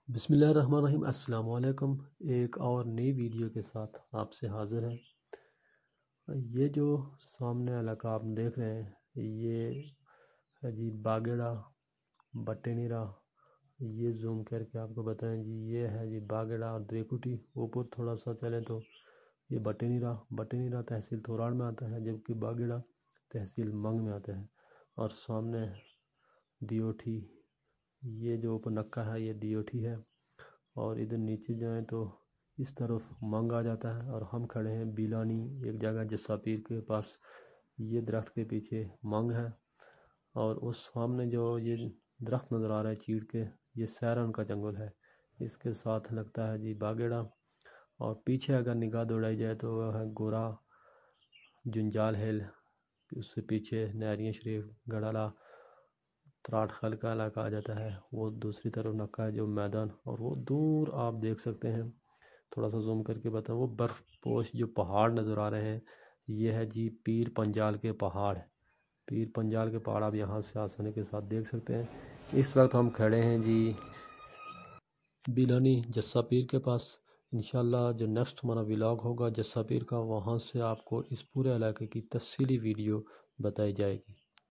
بسم اللہ الرحمن الرحیم۔ السلام علیکم۔ ایک اور نئی ویڈیو کے ساتھ آپ سے حاضر ہیں۔ یہ جو سامنے علاقہ آپ دیکھ رہے ہیں یہ ہے جی باگیڑا بٹے نیرا۔ یہ زوم کر کے آپ کو بتائیں جی یہ ہے جی باگیڑا اور دریکوٹی۔ اوپر تھوڑا سا چلیں تو یہ بٹے نیرا تحصیل تھوراڑ میں آتا ہے، جبکہ باگیڑا تحصیل منگ میں آتا ہے۔ اور سامنے دیوٹھی، یہ جو اوپر نکا ہے یہ دیوٹھی ہے، اور ادھر نیچے جائیں تو اس طرف منگ آ جاتا ہے۔ اور ہم کھڑے ہیں بیلانی ایک جگہ جسا پیر کے پاس، یہ درخت کے پیچھے منگ ہے۔ اور اس سامنے جو یہ درخت نظر آ رہا ہے چیڑ کے، یہ سیرن کا جنگل ہے، اس کے ساتھ لگتا ہے جی باگیڑا۔ اور پیچھے اگر نگاہ دوڑائی جائے تو وہ ہے گورا جنجال ہل، اس سے پیچھے نیریاں شریف گڑالا تراٹ خل کا علاقہ آ جاتا ہے۔ وہ دوسری طرف نکا ہے جو میدان، اور وہ دور آپ دیکھ سکتے ہیں، تھوڑا سا زوم کر کے بتاؤں، وہ برف پوش جو پہاڑ نظر آ رہے ہیں یہ ہے جی پیر پنجال کے پہاڑ۔ پیر پنجال کے پہاڑ آپ یہاں سے آسانی کے ساتھ دیکھ سکتے ہیں۔ اس وقت ہم کھڑے ہیں جی بیلانی جسا پیر کے پاس۔ انشاءاللہ جو نیکسٹ ہمارا ولاگ ہوگا جسا پیر کا، وہاں سے آپ کو اس پورے علاقے کی تفصیلی ویڈیو بتائی جائے گی۔